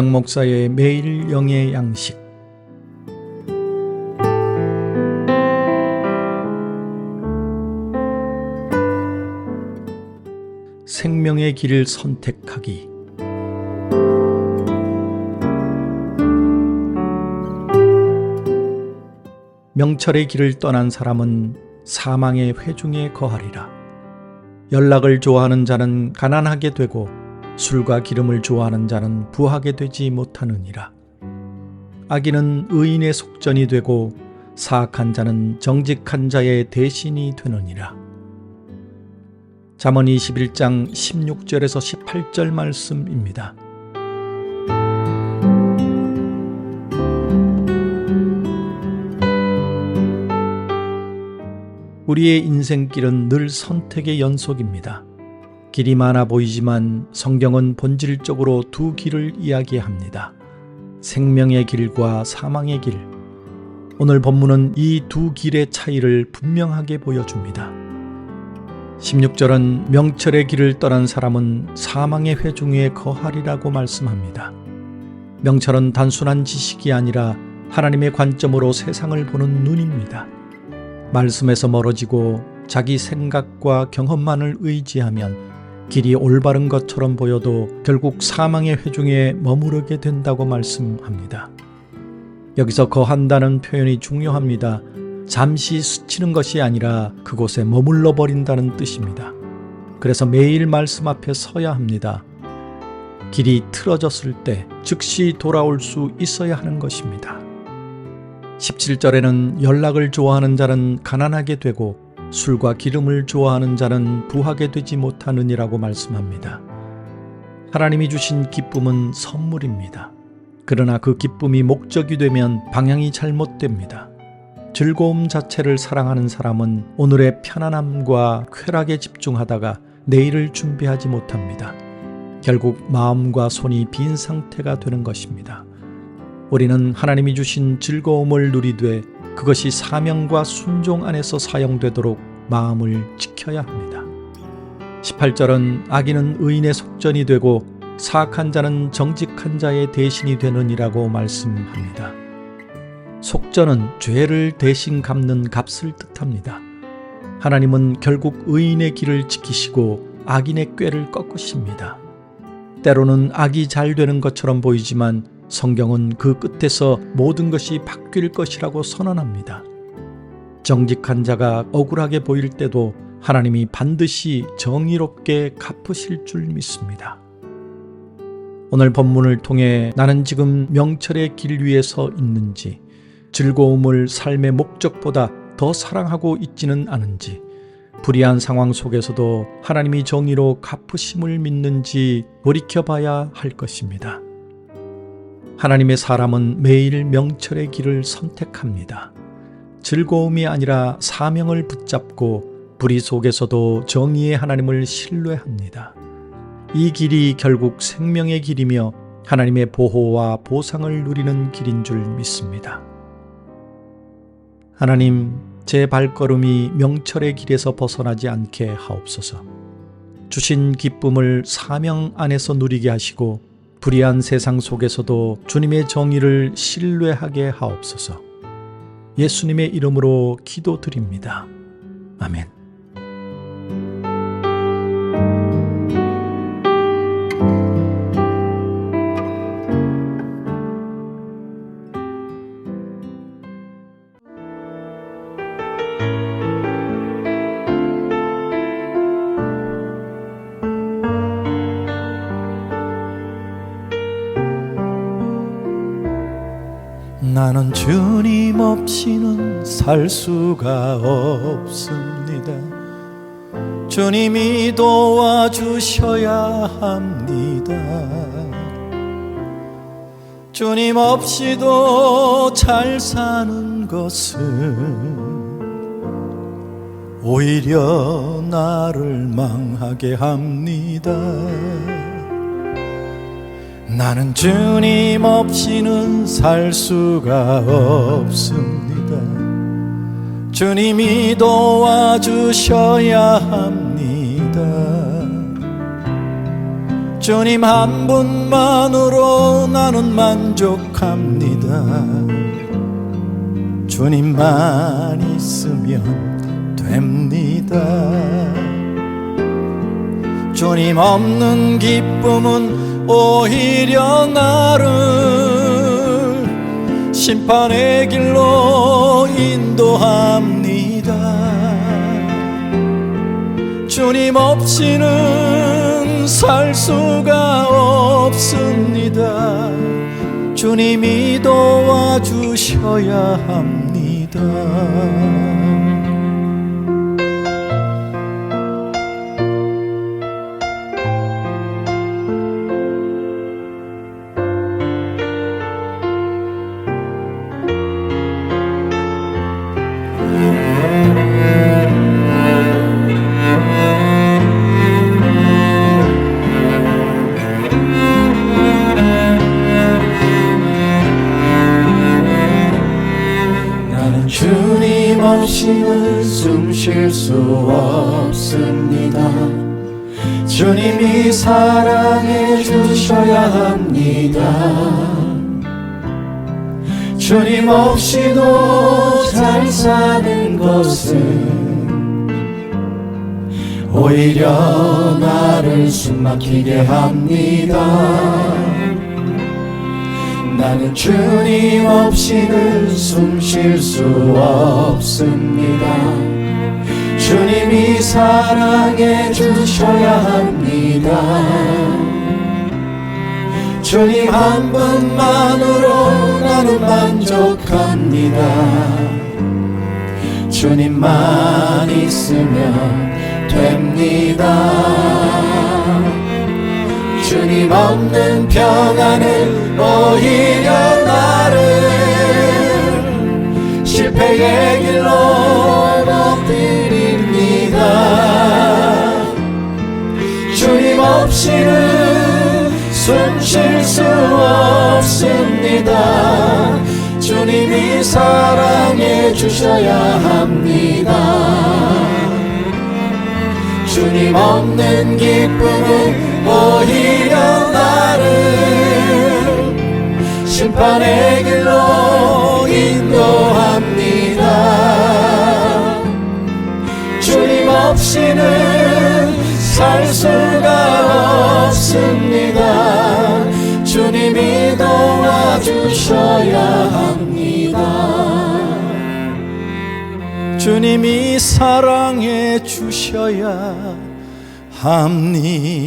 최영 목사의 매일 영의 양식. 생명의 길을 선택하기. 명철의 길을 떠난 사람은 사망의 회중에 거하리라. 연락을 좋아하는 자는 가난하게 되고 술과 기름을 좋아하는 자는 부하게 되지 못하느니라. 악인은 의인의 속전이 되고 사악한 자는 정직한 자의 대신이 되느니라. 잠언 21장 16절에서 18절 말씀입니다. 우리의 인생길은 늘 선택의 연속입니다. 길이 많아 보이지만 성경은 본질적으로 두 길을 이야기합니다. 생명의 길과 사망의 길. 오늘 본문은 이 두 길의 차이를 분명하게 보여줍니다. 16절은 명철의 길을 떠난 사람은 사망의 회중에 거하리라고 말씀합니다. 명철은 단순한 지식이 아니라 하나님의 관점으로 세상을 보는 눈입니다. 말씀에서 멀어지고 자기 생각과 경험만을 의지하면 길이 올바른 것처럼 보여도 결국 사망의 회중에 머무르게 된다고 말씀합니다. 여기서 거한다는 표현이 중요합니다. 잠시 스치는 것이 아니라 그곳에 머물러 버린다는 뜻입니다. 그래서 매일 말씀 앞에 서야 합니다. 길이 틀어졌을 때 즉시 돌아올 수 있어야 하는 것입니다. 17절에는 연락을 좋아하는 자는 가난하게 되고 술과 기름을 좋아하는 자는 부하게 되지 못하느니라고 말씀합니다. 하나님이 주신 기쁨은 선물입니다. 그러나 그 기쁨이 목적이 되면 방향이 잘못됩니다. 즐거움 자체를 사랑하는 사람은 오늘의 편안함과 쾌락에 집중하다가 내일을 준비하지 못합니다. 결국 마음과 손이 빈 상태가 되는 것입니다. 우리는 하나님이 주신 즐거움을 누리되 그것이 사명과 순종 안에서 사용되도록 마음을 지켜야 합니다. 18절은 악인은 의인의 속전이 되고 사악한 자는 정직한 자의 대신이 되느니라고 말씀합니다. 속전은 죄를 대신 갚는 값을 뜻합니다. 하나님은 결국 의인의 길을 지키시고 악인의 꾀를 꺾으십니다. 때로는 악이 잘 되는 것처럼 보이지만 성경은 그 끝에서 모든 것이 바뀔 것이라고 선언합니다. 정직한 자가 억울하게 보일 때도 하나님이 반드시 정의롭게 갚으실 줄 믿습니다. 오늘 본문을 통해 나는 지금 명철의 길 위에 서 있는지, 즐거움을 삶의 목적보다 더 사랑하고 있지는 않은지, 불의한 상황 속에서도 하나님이 정의로 갚으심을 믿는지 돌이켜봐야 할 것입니다. 하나님의 사람은 매일 명철의 길을 선택합니다. 즐거움이 아니라 사명을 붙잡고 불의 속에서도 정의의 하나님을 신뢰합니다. 이 길이 결국 생명의 길이며 하나님의 보호와 보상을 누리는 길인 줄 믿습니다. 하나님, 제 발걸음이 명철의 길에서 벗어나지 않게 하옵소서. 주신 기쁨을 사명 안에서 누리게 하시고 불의한 세상 속에서도 주님의 정의를 신뢰하게 하옵소서. 예수님의 이름으로 기도드립니다. 아멘. 나는 주님 없이는 살 수가 없습니다. 주님이 도와주셔야 합니다. 주님 없이도 잘 사는 것은 오히려 나를 망하게 합니다. 나는 주님 없이는 살 수가 없습니다. 주님이 도와주셔야 합니다. 주님 한 분만으로 나는 만족합니다. 주님만 있으면 됩니다. 주님 없는 기쁨은 오히려 나를 심판의 길로 인도합니다. 주님 없이는 살 수가 없습니다. 주님이 도와주셔야 합니다. 주님 없이는 숨 쉴 수 없습니다. 주님이 사랑해 주셔야 합니다. 주님 없이도 잘 사는 것은 오히려 나를 숨막히게 합니다. 나는 주님 없이는 숨 쉴 수 없습니다. 주님이 사랑해 주셔야 합니다. 주님 한 분만으로 나는 만족합니다. 주님만 있으면 됩니다. 주님 없는 평안은 오히려 나를 실패의 길로 엎드립니다. 주님 없이는 숨 쉴 수 없습니다. 주님이 사랑해 주셔야 합니다. 주님 없는 기쁨은 오히려 나를 심판의 길로 인도합니다. 주님 없이는 살 수가 없습니다. 주님이 도와주셔야 합니다. 주님이 사랑해 주셔야 합니다.